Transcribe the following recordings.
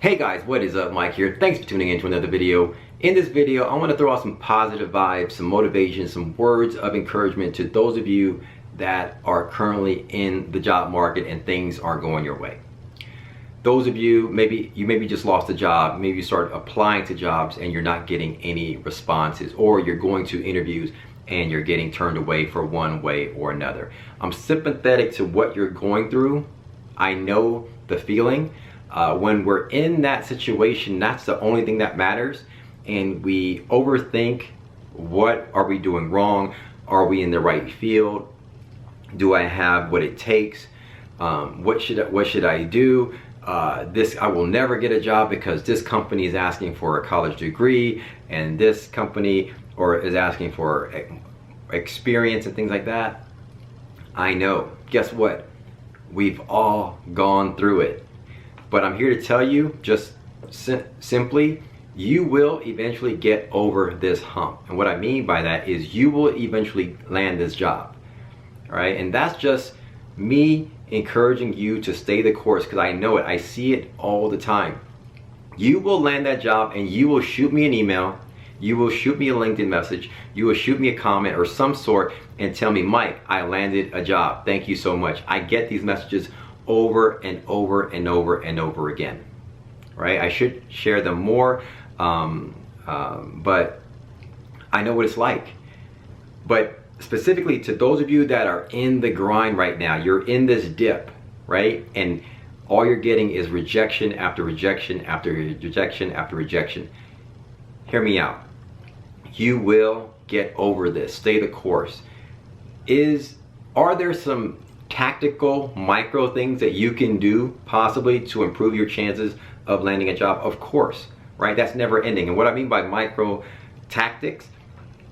Hey guys, what is up? Mike here. Thanks for tuning in to another video. In this video, I want to throw out some positive vibes, some motivation, some words of encouragement to those of you that are currently in the job market and things aren't going your way. Those of you, maybe just lost a job, maybe you start applying to jobs and you're not getting any responses, or you're going to interviews and you're getting turned away for one way or another. I'm sympathetic to what you're going through. I know the feeling. When we're in that situation, that's the only thing that matters, and we overthink, what are we doing wrong? Are we in the right field? Do I have what it takes? What should I do? I will never get a job because this company is asking for a college degree, and this company is asking for experience and things like that. I know. Guess what? We've all gone through it. But I'm here to tell you, just simply, you will eventually get over this hump. And what I mean by that is you will eventually land this job. All right? And that's just me encouraging you to stay the course, because I know it. I see it all the time. You will land that job and you will shoot me an email. You will shoot me a LinkedIn message. You will shoot me a comment or some sort and tell me, Mike, I landed a job. Thank you so much. I get these messages over and over and over and over again, right? I should share them more, but I know what it's like. But specifically to those of you that are in the grind right now, you're in this dip, right? And all you're getting is rejection after rejection after rejection after rejection. Hear me out. You will get over this. Stay the course. Are there some tactical micro things that you can do possibly to improve your chances of landing a job? Of course, right? That's never ending. And what I mean by micro tactics,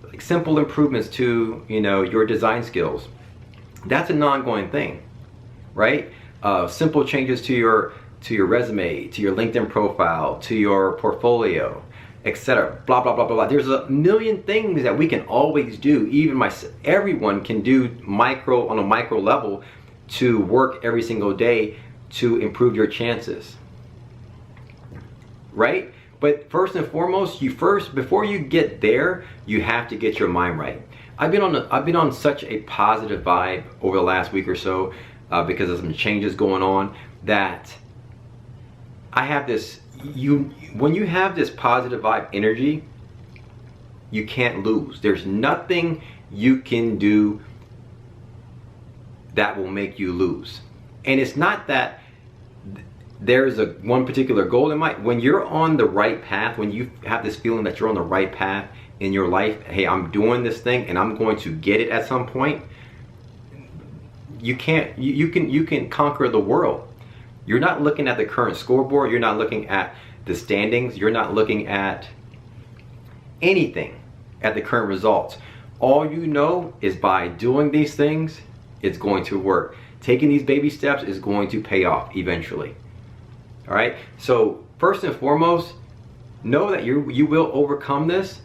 like simple improvements to, your design skills. That's an ongoing thing, right? Simple changes to your resume, to your LinkedIn profile, to your portfolio, etc. Blah blah blah blah blah. There's a million things that we can always do. Everyone can do on a micro level to work every single day to improve your chances, right? But first and foremost, before you get there, you have to get your mind right. I've been on such a positive vibe over the last week or so because of some changes going on, that I have this. When you have this positive vibe energy, you can't lose. There's nothing you can do that will make you lose. And it's not that there's one particular goal in mind. When you're on the right path, when you have this feeling that you're on the right path in your life, hey, I'm doing this thing and I'm going to get it at some point, you can conquer the world. You're not looking at the current scoreboard. You're not looking at the standings. You're not looking at anything, at the current results. All you know is by doing these things, it's going to work. Taking these baby steps is going to pay off eventually. All right? So first and foremost, know that you will overcome this,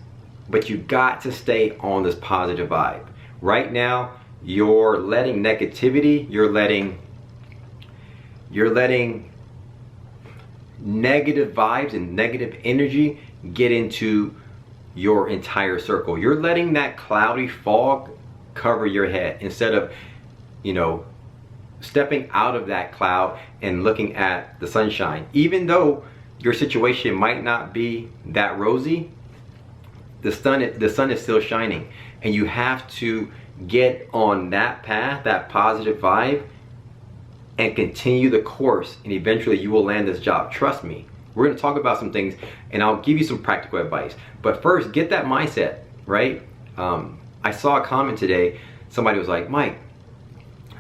but you got to stay on this positive vibe. Right now, you're letting negativity, you're letting negative vibes and negative energy get into your entire circle. You're letting that cloudy fog cover your head instead of, stepping out of that cloud and looking at the sunshine. Even though your situation might not be that rosy, the sun is still shining, and you have to get on that path, that positive vibe, and continue the course, and eventually you will land this job. Trust me. We're going to talk about some things, and I'll give you some practical advice. But first, get that mindset, right? I saw a comment today. Somebody was like, Mike,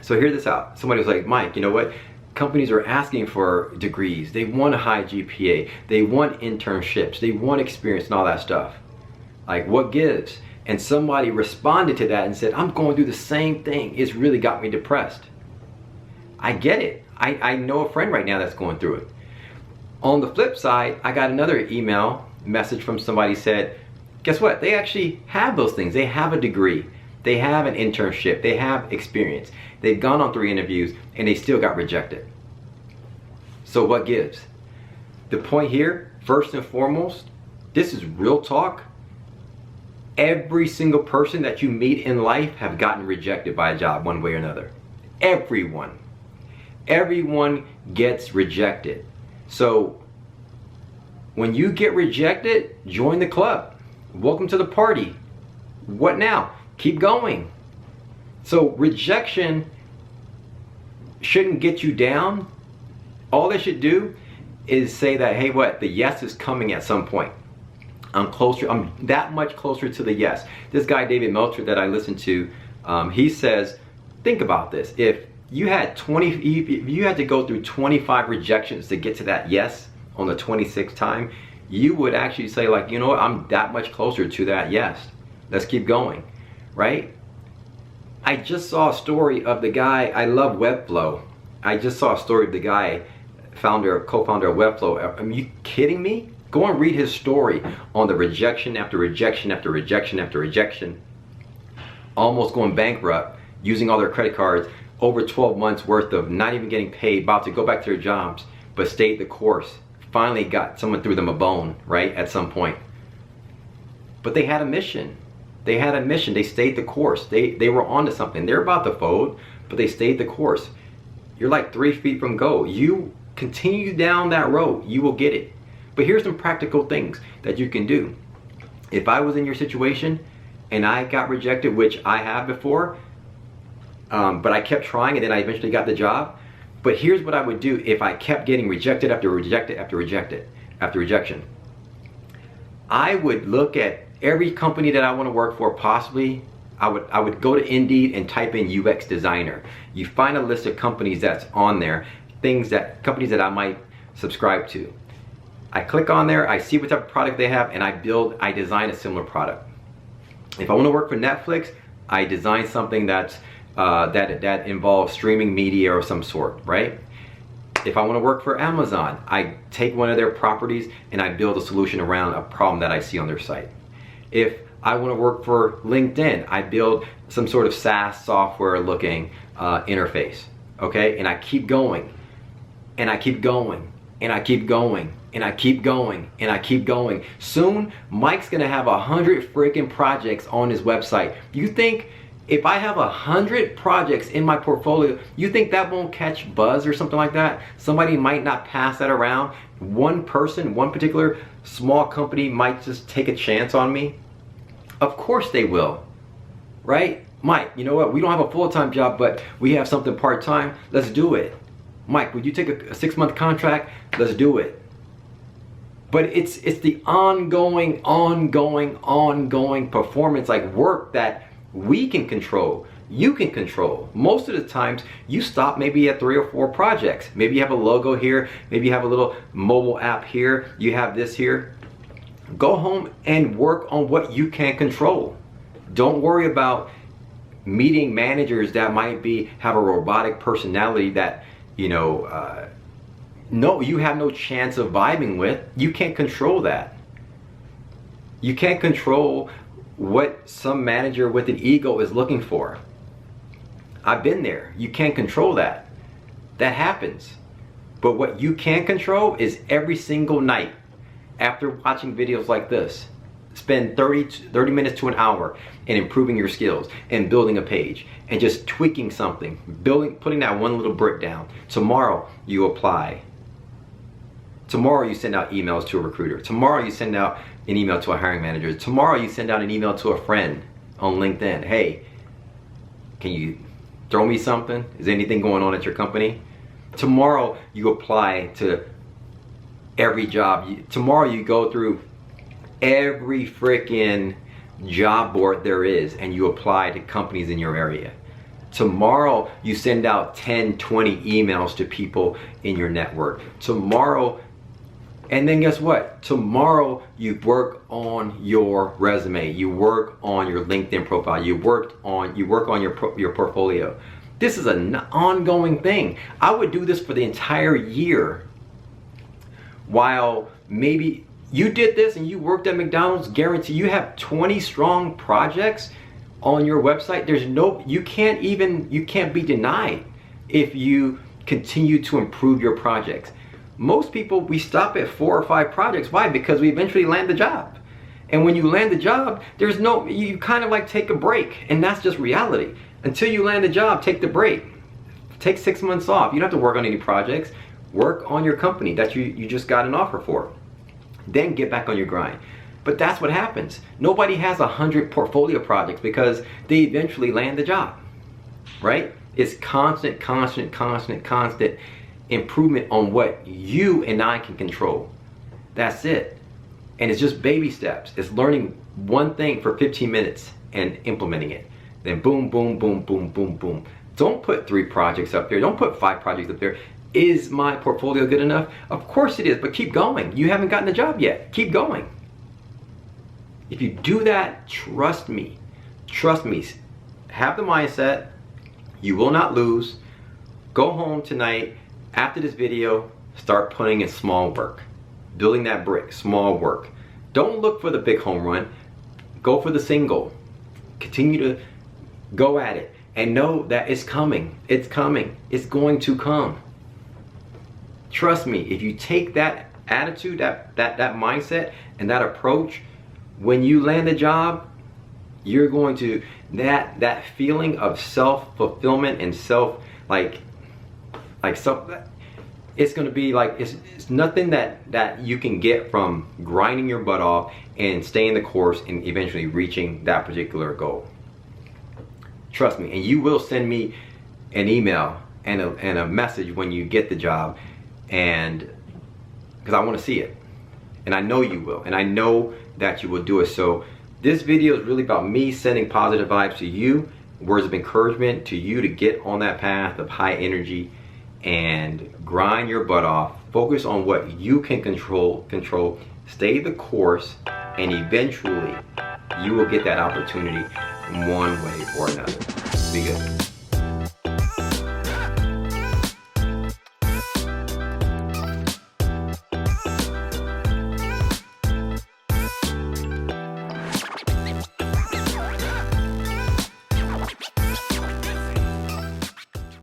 so hear this out. Somebody was like, Mike, you know what? Companies are asking for degrees. They want a high GPA. They want internships. They want experience and all that stuff. Like, what gives? And somebody responded to that and said, I'm going through the same thing. It's really got me depressed. I get it. I know a friend right now that's going through it. On the flip side, I got another email message from somebody said, guess what? They actually have those things. They have a degree. They have an internship. They have experience. They've gone on 3 interviews and they still got rejected. So what gives? The point here, first and foremost, this is real talk. Every single person that you meet in life have gotten rejected by a job one way or another. Everyone. Everyone gets rejected. So when you get rejected, join the club. Welcome to the party. What now? Keep going. So rejection shouldn't get you down. All they should do is say that, hey, what? The yes is coming at some point. I'm closer, I'm that much closer to the yes. This guy, David Meltzer, that I listened to, he says, think about this. If you had if you had to go through 25 rejections to get to that yes on the 26th time, you would actually say, like, you know what, I'm that much closer to that yes. Let's keep going, right? I just saw a story of the guy, I love Webflow. I just saw a story of the guy, co-founder of Webflow. Are you kidding me? Go and read his story on the rejection after rejection after rejection after rejection. Almost going bankrupt, using all their credit cards, over 12 months worth of not even getting paid, about to go back to their jobs, but stayed the course. Finally got someone threw them a bone, right, at some point. But they had a mission. They had a mission. They stayed the course. They were onto something. They're about to fold, but they stayed the course. You're like 3 feet from go. You continue down that road, you will get it. But here's some practical things that you can do. If I was in your situation and I got rejected, which I have before, but I kept trying and then I eventually got the job. But here's what I would do if I kept getting rejected after rejected after rejected after rejection. I would look at every company that I want to work for, possibly. I would go to Indeed and type in UX designer. You find a list of companies that's on there, companies that I might subscribe to. I click on there, I see what type of product they have, and I design a similar product. If I want to work for Netflix, I design something that's that involves streaming media or some sort, right? If I want to work for Amazon, I take one of their properties and I build a solution around a problem that I see on their site. If I want to work for LinkedIn, I build some sort of SaaS software looking interface, okay? And I keep going, and I keep going, and I keep going, and I keep going, and I keep going. Soon, Mike's gonna have 100 freaking projects on his website. You think if I have 100 projects in my portfolio, you think that won't catch buzz or something like that? Somebody might not pass that around. One person, one particular small company might just take a chance on me. Of course they will, right? Mike, you know what? We don't have a full-time job, but we have something part-time. Let's do it. Mike, would you take a 6-month contract? Let's do it. But it's the ongoing performance, like work that we can control, you can control. Most of the times you stop maybe at 3 or 4 projects. Maybe you have a logo here, maybe you have a little mobile app here, you have this here. Go home and work on what you can control. Don't worry about meeting managers that might have a robotic personality that, you know, no, you have no chance of vibing with. You can't control that. You can't control what some manager with an ego is looking for. I've been there. You can't control that. That happens. But what you can control is every single night after watching videos like this, spend 30 minutes to an hour in improving your skills and building a page and just tweaking something, putting that one little brick down. Tomorrow you apply. Tomorrow you send out emails to a recruiter. Tomorrow you send out an email to a hiring manager. Tomorrow you send out an email to a friend on LinkedIn. Hey, can you throw me something? Is anything going on at your company? Tomorrow you apply to every job. Tomorrow you go through every freaking job board there is and you apply to companies in your area. Tomorrow you send out 10, 20 emails to people in your network. Tomorrow, and then guess what? Tomorrow you work on your resume, you work on your LinkedIn profile, you work on your portfolio. This is an ongoing thing. I would do this for the entire year. While maybe you did this and you worked at McDonald's, guarantee you have 20 strong projects on your website. You can't be denied if you continue to improve your projects. Most people, we stop at 4 or 5 projects. Why? Because we eventually land the job. And when you land the job, you kind of like take a break, and that's just reality. Until you land the job, take the break. Take 6 months off. You don't have to work on any projects. Work on your company that you just got an offer for. Then get back on your grind. But that's what happens. Nobody has 100 portfolio projects because they eventually land the job, right? It's constant improvement on what you and I can control. That's it. And it's just baby steps. It's learning one thing for 15 minutes and implementing it. Then boom, boom, boom, boom, boom, boom. Don't put 3 projects up there. Don't put 5 projects up there. Is my portfolio good enough? Of course it is, but keep going. You haven't gotten the job yet. Keep going. If you do that, trust me, have the mindset, you will not lose. Go home tonight, after this video, start putting in small work. Building that brick, small work. Don't look for the big home run. Go for the single. Continue to go at it and know that it's coming. It's coming. It's going to come. Trust me, if you take that attitude, that mindset and that approach, when you land a job, you're going to, that feeling of self-fulfillment and it's going to be like, it's nothing that you can get from grinding your butt off and staying the course and eventually reaching that particular goal. Trust me, and you will send me an email and a message when you get the job, and because I want to see it, and I know you will, and I know that you will do it. So this video is really about me sending positive vibes to you, words of encouragement to you to get on that path of high energy and grind your butt off. Focus on what you can control, stay the course, and eventually you will get that opportunity in one way or another. Be good.